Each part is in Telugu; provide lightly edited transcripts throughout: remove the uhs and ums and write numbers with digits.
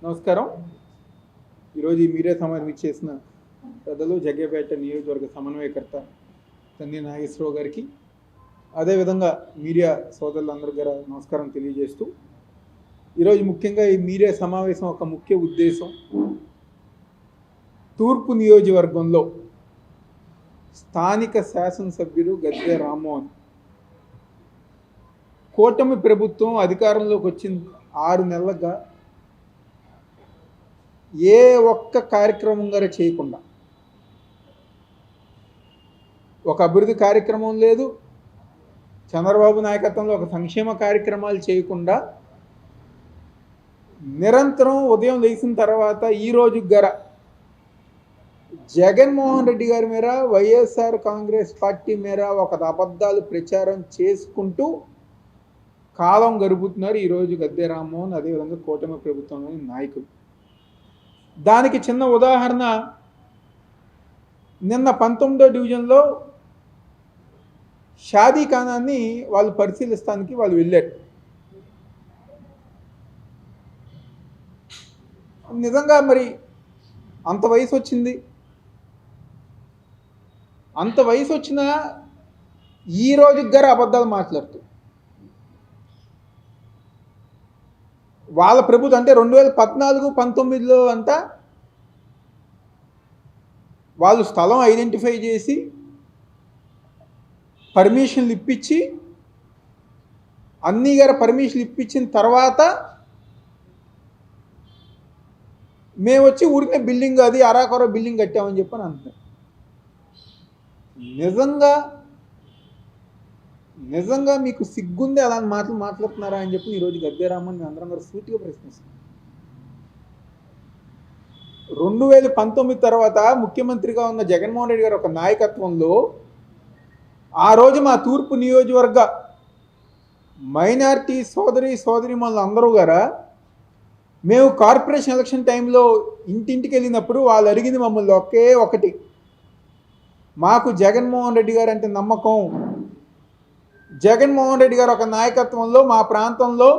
నమస్కారం. ఈరోజు ఈ మీడియా సమావేశం ఇచ్చేసిన పెద్దలు జగ్గేపేట నియోజకవర్గ సమన్వయకర్త తండ్రి నాగేశ్వరరావు గారికి, అదేవిధంగా మీడియా సోదరులందరూ గారు నమస్కారం తెలియజేస్తూ, ఈరోజు ముఖ్యంగా ఈ మీడియా సమావేశం ఒక ముఖ్య ఉద్దేశం తూర్పు నియోజకవర్గంలో స్థానిక శాసనసభ్యులు గద్దె రామ్మోహన్ కూటమి ప్రభుత్వం అధికారంలోకి వచ్చిన 6 నెలలుగా ఏ ఒక్క కార్యక్రమం గారు చేయకుండా, ఒక అభివృద్ధి కార్యక్రమం లేదు, చంద్రబాబు నాయకత్వంలో ఒక సంక్షేమ కార్యక్రమాలు చేయకుండా నిరంతరం ఉదయం లేచిన తర్వాత ఈ రోజు గర జగన్మోహన్ రెడ్డి గారి మీద, వైఎస్ఆర్ కాంగ్రెస్ పార్టీ మీద ఒక అబద్ధాలు ప్రచారం చేసుకుంటూ కాలం గడుపుతున్నారు ఈరోజు గద్దె రామ్మోహన్, అదేవిధంగా కూటమి ప్రభుత్వంలోని నాయకులు. దానికి చిన్న ఉదాహరణ, నిన్న 19వ డివిజన్లో షాదీ ఖానాన్ని వాళ్ళు పరిశీలిస్తానికి వాళ్ళు వెళ్ళారు. నిజంగా మరి అంత వయసు వచ్చింది, అంత వయసు వచ్చినా ఈ రోజు గారు అబద్ధాలు మాట్లాడుతూ వాళ్ళ ప్రభుత్వం అంటే 2014-19లో అంతా వాళ్ళు స్థలం ఐడెంటిఫై చేసి పర్మిషన్లు ఇప్పించి, అన్ని గారు పర్మిషన్లు ఇప్పించిన తర్వాత మేము వచ్చి ఊరికే బిల్డింగ్ అది అరాకొర బిల్డింగ్ కట్టామని చెప్పని అంటున్నాం. నిజంగా మీకు సిగ్గుంది అలాంటి మాటలు మాట్లాడుతున్నారా అని చెప్పి ఈరోజు గద్దె రామ్మోహన్ మేము అందరం కూడా సూటిగా ప్రశ్నిస్తాం. 2019 తర్వాత ముఖ్యమంత్రిగా ఉన్న జగన్మోహన్ రెడ్డి గారు ఒక నాయకత్వంలో ఆ రోజు మా తూర్పు నియోజకవర్గ మైనారిటీ సోదరిమణులు అందరూ గారా మేము కార్పొరేషన్ ఎలక్షన్ టైంలో ఇంటింటికి వెళ్ళినప్పుడు వాళ్ళు అడిగింది మమ్మల్ని ఒకే ఒకటి, మాకు జగన్మోహన్ రెడ్డి గారు అంటే నమ్మకం, జగన్మోహన్ రెడ్డి గారు ఒక నాయకత్వంలో మా ప్రాంతంలో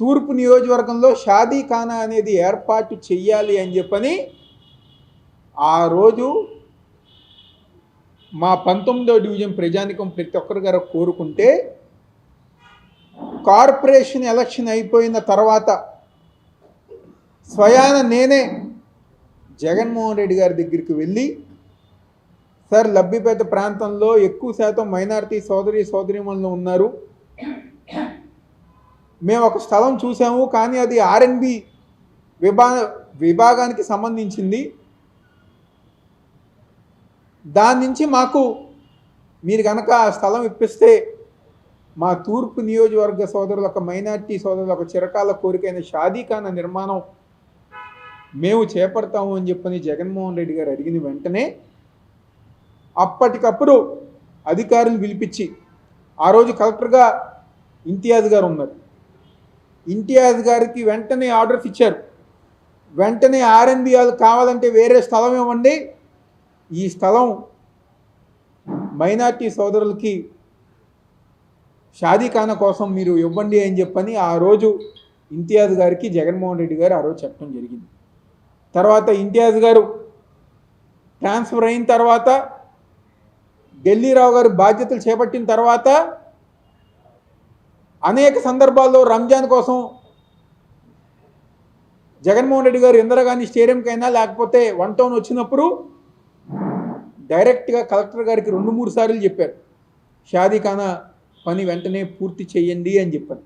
తూర్పు నియోజకవర్గంలో షాదీ ఖానా అనేది ఏర్పాటు చెయ్యాలి అని చెప్పని ఆ రోజు మా 19వ డివిజన్ ప్రజానికం ప్రతి ఒక్కరు గారు కోరుకుంటే, కార్పొరేషన్ ఎలక్షన్ అయిపోయిన తర్వాత స్వయాన నేనే జగన్మోహన్ రెడ్డి గారి దగ్గరికి వెళ్ళి, సార్ లబ్బిపేట ప్రాంతంలో ఎక్కువ శాతం మైనారిటీ సోదరిమణులు ఉన్నారు, మేము ఒక స్థలం చూసాము కానీ అది ఆర్ఎన్బి విభాగానికి సంబంధించింది, దాని నుంచి మాకు మీరు కనుక ఆ స్థలం ఇప్పిస్తే మా తూర్పు నియోజకవర్గ సోదరుల ఒక మైనారిటీ సోదరుల ఒక చిరకాల కోరికైన షాదీ ఖానా నిర్మాణం మేము చేపడతాము అని చెప్పని జగన్మోహన్ రెడ్డి గారు అడిగిన వెంటనే అప్పటికప్పుడు అధికారులు పిలిపించి, ఆ రోజు కలెక్టర్గా ఇంతియాజ్ గారు ఉన్నారు, ఇంతియాజ్ గారికి వెంటనే ఆర్డర్స్ ఇచ్చారు, వెంటనే ఆర్ఎన్బి వాళ్ళు కావాలంటే వేరే స్థలం ఇవ్వండి, ఈ స్థలం మైనార్టీ సోదరులకి షాదీ ఖానా కోసం మీరు ఇవ్వండి అని చెప్పని ఆ రోజు ఇంతియాజ్ గారికి జగన్మోహన్ రెడ్డి గారు ఆ రోజు చెప్పడం జరిగింది. తర్వాత ఇంతియాజ్ గారు ట్రాన్స్ఫర్ అయిన తర్వాత, ఢిల్లీరావు గారు బాధ్యతలు చేపట్టిన తర్వాత అనేక సందర్భాల్లో రంజాన్ కోసం జగన్మోహన్ రెడ్డి గారు ఇందిరాగాంధీ స్టేడియంకైనా లేకపోతే 1 టౌన్ వచ్చినప్పుడు డైరెక్ట్గా కలెక్టర్ గారికి 2-3 సార్లు చెప్పారు, షాదీ ఖానా పని వెంటనే పూర్తి చేయండి అని చెప్పారు.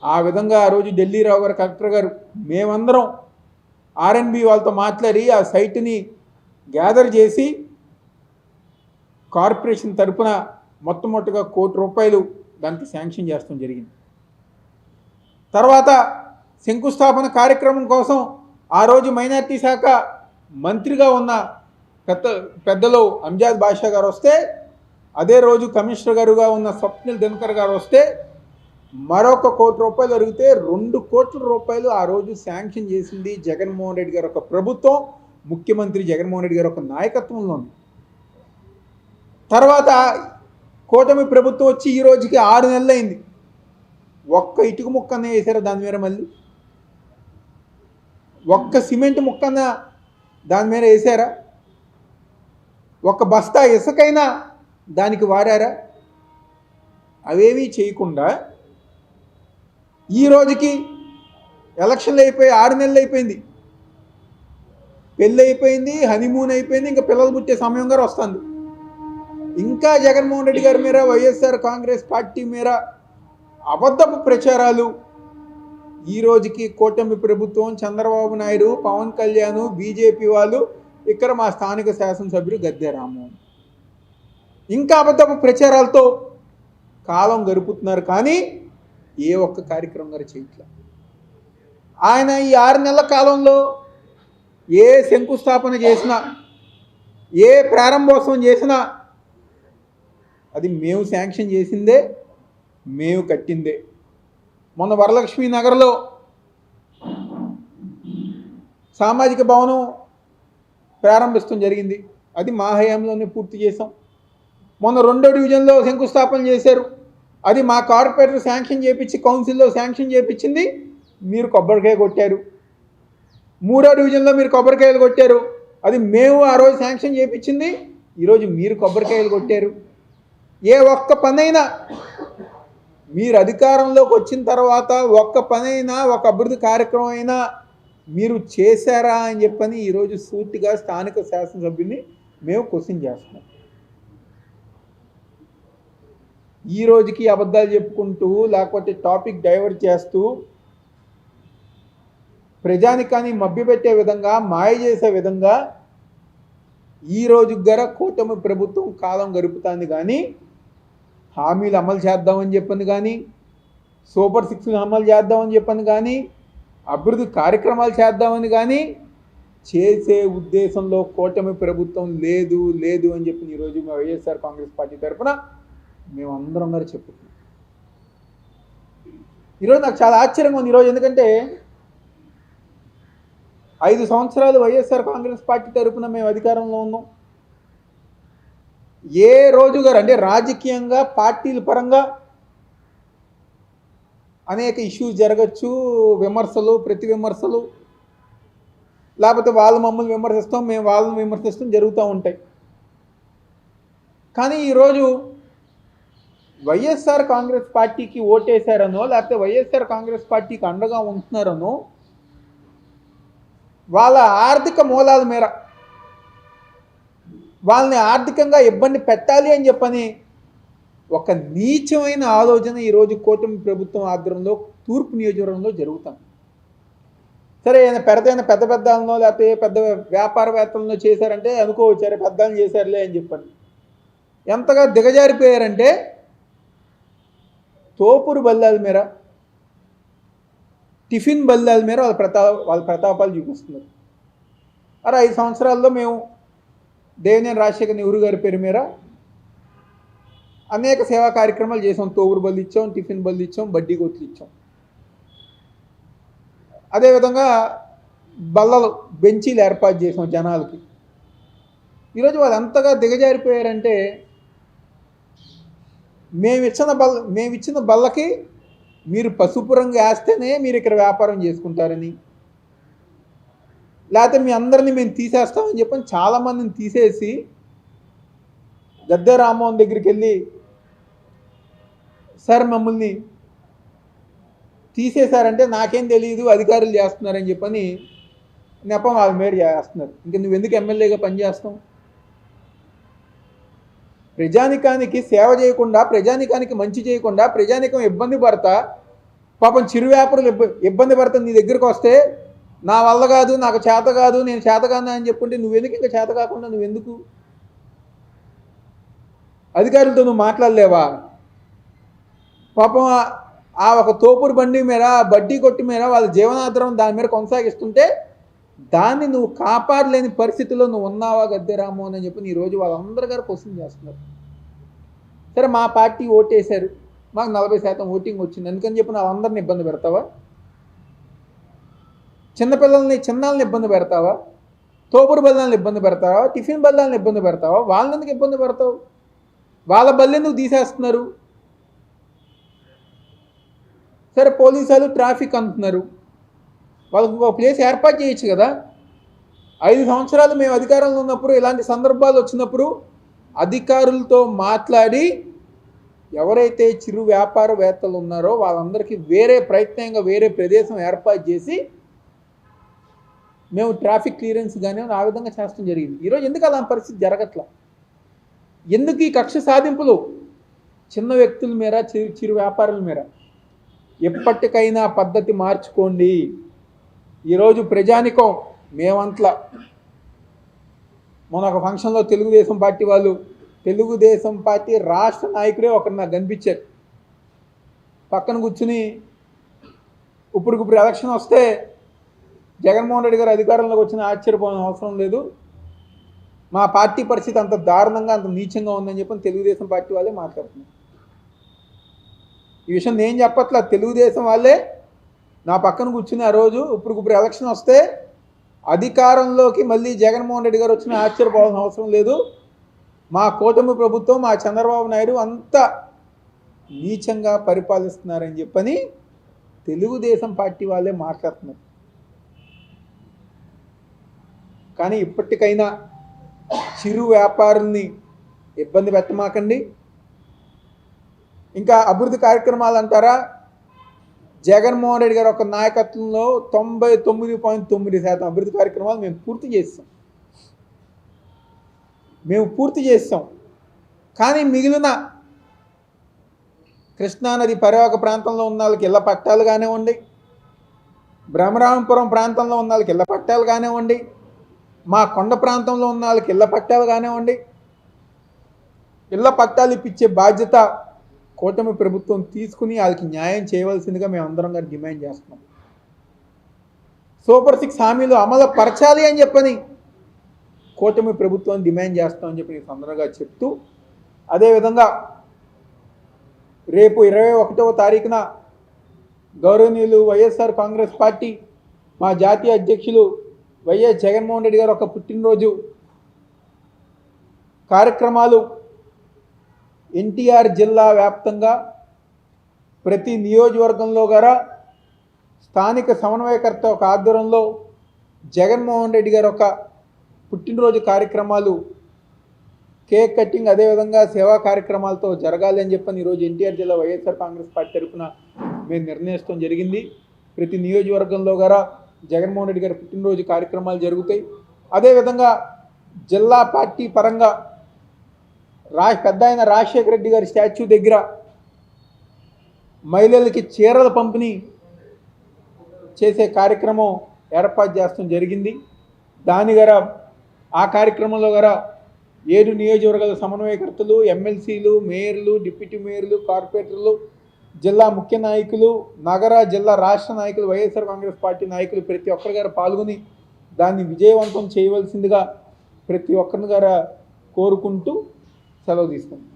ఆ విధంగా ఆ రోజు ఢిల్లీరావు గారు, కలెక్టర్ గారు, మేమందరం ఆర్ఎన్బి వాళ్ళతో మాట్లాడి ఆ సైట్ని గ్యాదర్ చేసి కార్పొరేషన్ తరపున మొట్టమొదటిగా ₹1 కోటి దానికి శాంక్షన్ చేస్తాం జరిగింది. తర్వాత శంకుస్థాపన కార్యక్రమం కోసం ఆ రోజు మైనార్టీ శాఖ మంత్రిగా ఉన్న పెద్దలు అంజాద్ బాషా గారు వస్తే, అదే రోజు కమిషనర్ గారుగా ఉన్న స్వప్నిల్ దినకర్ గారు వస్తే మరొక ₹1 కోటి అడిగితే ₹2 కోట్ల ఆ రోజు శాంక్షన్ చేసింది జగన్మోహన్ రెడ్డి గారు ఒక ప్రభుత్వం, ముఖ్యమంత్రి జగన్మోహన్ రెడ్డి గారు ఒక నాయకత్వంలో ఉంది. తర్వాత కూటమి ప్రభుత్వం వచ్చి ఈ రోజుకి 6 నెలలు అయింది, ఒక్క ఇటుక ముక్కనే వేశారు దాని మీద. మళ్ళీ ఒక్క సిమెంట్ ముక్కన దాని మీద వేసారా? ఒక బస్తా ఇసుకైనా దానికి వాడారా? అవేమీ చేయకుండా ఈ రోజుకి ఎలక్షన్లు అయిపోయి 6 నెలలు అయిపోయింది, పెళ్ళి అయిపోయింది, హనీమూన్ అయిపోయింది, ఇంకా పిల్లలు పుట్టే సమయం గారు వస్తుంది. ఇంకా జగన్మోహన్ రెడ్డి గారి మీద, వైఎస్ఆర్ కాంగ్రెస్ పార్టీ మీద అబద్ధపు ప్రచారాలు. ఈ రోజుకి కూటమి ప్రభుత్వం, చంద్రబాబు నాయుడు, పవన్ కళ్యాణ్, బీజేపీ వాళ్ళు, ఇక్కడ మా స్థానిక శాసనసభ్యుడు గద్దె రామ్మోహన్ ఇంకా అబద్ధపు ప్రచారాలతో కాలం గడుపుతున్నారు. కానీ ఏ ఒక్క కార్యక్రమం గారు చేయట్లేదు. ఆయన ఈ 6 నెలల కాలంలో ఏ శంకుస్థాపన చేసినా, ఏ ప్రారంభోత్సవం చేసినా అది మేము శాంక్షన్ చేసిందే, మేము కట్టిందే. మొన్న వరలక్ష్మి నగర్లో సామాజిక భవనం ప్రారంభించడం జరిగింది, అది మా హయాంలోనే పూర్తి చేసాం. మొన్న 2వ డివిజన్లో శంకుస్థాపన చేశారు, అది మా కార్పొరేటర్ శాంక్షన్ చేయించి, కౌన్సిల్లో శాంక్షన్ చేయించింది, మీరు కొబ్బరికాయ కొట్టారు. 3వ డివిజన్లో మీరు కొబ్బరికాయలు కొట్టారు, అది మేము ఆ రోజు శాంక్షన్ చేయించింది, ఈరోజు మీరు కొబ్బరికాయలు కొట్టారు. ఏ ఒక్క పనైనా మీరు అధికారంలోకి వచ్చిన తర్వాత ఒక్క పనైనా, ఒక అభివృద్ధి కార్యక్రమం అయినా మీరు చేశారా అని చెప్పని ఈరోజు సూటిగా స్థానిక శాసనసభ్యుల్ని మేము క్వశ్చన్ చేస్తున్నాం. ఈ రోజుకి అబద్ధాలు చెప్పుకుంటూ, లేకపోతే టాపిక్ డైవర్ట్ చేస్తూ, ప్రజానికాన్ని మభ్యపెట్టే విధంగా, మాయ చేసే విధంగా ఈ రోజు గర కూటమి ప్రభుత్వం కాలం గడుపుతుంది. కానీ హామీలు అమలు చేద్దామని చెప్పని కానీ, సూపర్ 6 అమలు చేద్దామని చెప్పని కానీ, అభివృద్ధి కార్యక్రమాలు చేద్దామని కానీ చేసే ఉద్దేశంలో కూటమి ప్రభుత్వం లేదు లేదు అని చెప్పి ఈరోజు మా వైఎస్ఆర్ కాంగ్రెస్ పార్టీ తరఫున మేమందరం గారు చెప్పుకున్నాం. ఈరోజు నాకు చాలా ఆశ్చర్యంగా ఉంది ఈరోజు, ఎందుకంటే 5 సంవత్సరాలు వైఎస్ఆర్ కాంగ్రెస్ పార్టీ తరఫున మేము అధికారంలో ఉన్నాం. ఏ రోజు గారు అంటే రాజకీయంగా, పార్టీల పరంగా అనేక ఇష్యూస్ జరగచ్చు, విమర్శలు, ప్రతి విమర్శలు, లేకపోతే వాళ్ళు మమ్మల్ని విమర్శిస్తాం, మేము వాళ్ళని విమర్శిస్తాం జరుగుతూ ఉంటాయి. కానీ ఈరోజు వైఎస్ఆర్ కాంగ్రెస్ పార్టీకి ఓటేశారనో, లేకపోతే వైఎస్ఆర్ కాంగ్రెస్ పార్టీకి అండగా ఉంటున్నారనో, వాళ్ళ ఆర్థిక మూలాల మేర వాళ్ళని ఆర్థికంగా ఇబ్బంది పెట్టాలి అని చెప్పని ఒక నీచమైన ఆలోచన ఈరోజు కూటమి ప్రభుత్వం ఆధ్వర్యంలో తూర్పు నియోజకవర్గంలో జరుగుతుంది. సరే, పెద్ద పెద్దలను లేకపోతే పెద్ద వ్యాపారవేత్తలను చేశారంటే అనుకోవచ్చారే, పెద్దలను చేశారులే అని చెప్పని. ఎంతగా దిగజారిపోయారంటే తోపురు బల్లాల మేర, టిఫిన్ బల్లాల మేర వాళ్ళ ప్రతాపాలు చూపిస్తున్నారు. అరే 5 సంవత్సరాల్లో మేము దేవినేని రాజశేఖర్ నెహ్రూ గారి పేరు మీద అనేక సేవా కార్యక్రమాలు చేసాం. తోపురు బళ్ళు ఇచ్చాం, టిఫిన్ బళ్ళు ఇచ్చాం, బడ్డీ కొట్లు ఇచ్చాం. అదేవిధంగా బల్లలు, బెంచీలు ఏర్పాటు చేసాం జనాలకి. ఈరోజు వాళ్ళు ఎంతగా దిగజారిపోయారంటే మేమిచ్చిన బల్లకి మీరు పసుపు రంగు వేస్తేనే మీరు ఇక్కడ వ్యాపారం చేసుకుంటారని, లేకపోతే మీ అందరినీ మేము తీసేస్తామని చెప్పని చాలామందిని తీసేసి గద్దె రామ్మోహన్ దగ్గరికి వెళ్ళి, సార్ మమ్మల్ని తీసేశారంటే నాకేం తెలియదు, అధికారులు చేస్తున్నారని చెప్పని నెపం వాళ్ళ మీద చేస్తున్నారు. ఇంక నువ్వు ఎందుకు ఎమ్మెల్యేగా పనిచేస్తావు? ప్రజానికానికి సేవ చేయకుండా, ప్రజానికానికి మంచి చేయకుండా, ప్రజానికం ఇబ్బంది పడతా, పాపం చిరు వ్యాపారులు ఇబ్బంది పడతా నీ దగ్గరకు వస్తే నా వల్ల కాదు, నాకు చేత కాదు, నేను చేత కాదు అని చెప్పుకుంటే నువ్వెందుకు ఇంకా చేత కాకుండా నువ్వెందుకు అధికారులతో నువ్వు మాట్లాడలేవా? పాపం ఆ ఒక తోపుడు బండి మీద, బడ్డీ కొట్టి మీద వాళ్ళ జీవనాధారం దాని మీద కొనసాగిస్తుంటే దాన్ని నువ్వు కాపాడలేని పరిస్థితుల్లో నువ్వు ఉన్నావా గద్దె రామ్మోహన్ అని చెప్పి ఈరోజు వాళ్ళందరూ గారు క్వశ్చన్ చేస్తున్నారు. సరే, మా పార్టీ ఓటేశారు, మాకు 40% ఓటింగ్ వచ్చింది, ఎందుకని చెప్పి వాళ్ళందరిని ఇబ్బంది పెడతావా? చిన్నాళ్ళని ఇబ్బంది పెడతావా? తోపుడు బల్లాలను ఇబ్బంది పెడతావా? టిఫిన్ బల్లాలను ఇబ్బంది పెడతావా? వాళ్ళని ఎందుకు ఇబ్బంది పెడతావు? వాళ్ళ బల్లి ఎందుకు తీసేస్తున్నారు? సరే, పోలీసులు ట్రాఫిక్ అంటున్నారు, వాళ్ళకి ఒక ప్లేస్ ఏర్పాటు చేయొచ్చు కదా. 5 సంవత్సరాలు మేము అధికారంలో ఉన్నప్పుడు ఇలాంటి సందర్భాలు వచ్చినప్పుడు అధికారులతో మాట్లాడి ఎవరైతే చిరు వ్యాపారవేత్తలు ఉన్నారో వాళ్ళందరికీ ప్రత్యేకంగా వేరే ప్రదేశం ఏర్పాటు చేసి మేము ట్రాఫిక్ క్లియరెన్స్ కానీ ఆ విధంగా చేస్తాం జరిగింది. ఈరోజు ఎందుకు అలాంటి పరిస్థితి జరగట్లా? ఎందుకు ఈ కక్ష సాధింపులు చిన్న వ్యక్తుల మేర, చిరు వ్యాపారుల మేర? ఎప్పటికైనా పద్ధతి మార్చుకోండి. ఈరోజు ప్రజానికం మేమంతలా మొన్న ఒక ఫంక్షన్లో తెలుగుదేశం పార్టీ రాష్ట్ర నాయకుడే ఒకరు నాకు కనిపించారు. పక్కన కూర్చుని ఇప్పుడు ఎలక్షన్ వస్తే జగన్మోహన్ రెడ్డి గారు అధికారంలోకి వచ్చిన ఆశ్చర్యపోవాల్సిన అవసరం లేదు, మా పార్టీ పరిస్థితి అంత దారుణంగా అంత నీచంగా ఉందని చెప్పి తెలుగుదేశం పార్టీ వాళ్ళే మాట్లాడుతున్నారు. ఈ విషయం నేను చెప్పట్లా, తెలుగుదేశం వాళ్ళే నా పక్కన కూర్చుని ఆ రోజు ఇప్పుడు ఎలక్షన్ వస్తే అధికారంలోకి మళ్ళీ జగన్మోహన్ రెడ్డి గారు వచ్చిన ఆశ్చర్యపోవాల్సిన అవసరం లేదు, మా కూటమి ప్రభుత్వం, మా చంద్రబాబు నాయుడు అంత నీచంగా పరిపాలిస్తున్నారని చెప్పని తెలుగుదేశం పార్టీ వాళ్ళే మాట్లాడుతున్నారు. కానీ ఇప్పటికైనా చిరు వ్యాపారుల్ని ఇబ్బంది పెట్టమాకండి. ఇంకా అభివృద్ధి కార్యక్రమాలు అంటారా, జగన్మోహన్ రెడ్డి గారు ఒక నాయకత్వంలో 99.9% అభివృద్ధి కార్యక్రమాలు మేము పూర్తి చేస్తాం. కానీ మిగిలిన కృష్ణానది పరివాహక ప్రాంతంలో ఉన్న వాళ్ళకి ఇళ్ల పట్టాలు కానివ్వండి, బ్రహ్మరామపురం ప్రాంతంలో ఉన్న వాళ్ళకి ఇళ్ల పట్టాలు కానివ్వండి, మా కొండ ప్రాంతంలో ఉన్న వాళ్ళకి ఇళ్ల పట్టాలు కానివ్వండి, ఇళ్ల పట్టాలు ఇప్పించే బాధ్యత కూటమి ప్రభుత్వం తీసుకుని వాళ్ళకి న్యాయం చేయవలసిందిగా మేము అందరం గారు డిమాండ్ చేస్తున్నాం. సూపర్ 6 హామీలు అమలు పరచాలి అని చెప్పని కూటమి ప్రభుత్వాన్ని డిమాండ్ చేస్తామని చెప్పి నేను సందర్భంగా చెప్తూ, అదేవిధంగా రేపు 21వ తారీఖున గౌరవనీయులు వైఎస్ఆర్ కాంగ్రెస్ పార్టీ మా జాతీయ అధ్యక్షులు వైఎస్ జగన్మోహన్ రెడ్డి గారు ఒక పుట్టినరోజు కార్యక్రమాలు ఎన్టీఆర్ జిల్లా వ్యాప్తంగా ప్రతి నియోజకవర్గంలో గారా స్థానిక సమన్వయకర్త ఒక ఆధ్వర్యంలో జగన్మోహన్ రెడ్డి గారు ఒక పుట్టినరోజు కార్యక్రమాలు, కేక్ కటింగ్, అదేవిధంగా సేవా కార్యక్రమాలతో జరగాలి అని చెప్పని ఈరోజు ఎన్టీఆర్ జిల్లా వైఎస్ఆర్ కాంగ్రెస్ పార్టీ తరఫున మేము నిర్ణయించడం జరిగింది. ప్రతి నియోజకవర్గంలో గారా జగన్మోహన్ రెడ్డి గారి పుట్టినరోజు కార్యక్రమాలు జరుగుతాయి. అదేవిధంగా జిల్లా పార్టీ పరంగా పెద్ద ఆయన రాజశేఖర రెడ్డి గారి స్టాచ్యూ దగ్గర మహిళలకి చీరల పంపిణీ చేసే కార్యక్రమం ఏర్పాటు చేస్తడం జరిగింది. ఆ కార్యక్రమంలో 7 నియోజకవర్గాల సమన్వయకర్తలు, ఎమ్మెల్సీలు, మేయర్లు, డిప్యూటీ మేయర్లు, కార్పొరేటర్లు, జిల్లా ముఖ్య నాయకులు, నగర జిల్లా రాష్ట్ర నాయకులు, వైఎస్ఆర్ కాంగ్రెస్ పార్టీ నాయకులు ప్రతి ఒక్కరి గారు పాల్గొని దాన్ని విజయవంతం చేయవలసిందిగా ప్రతి ఒక్కరిని గారు కోరుకుంటూ సెలవు తీసుకుంటాం.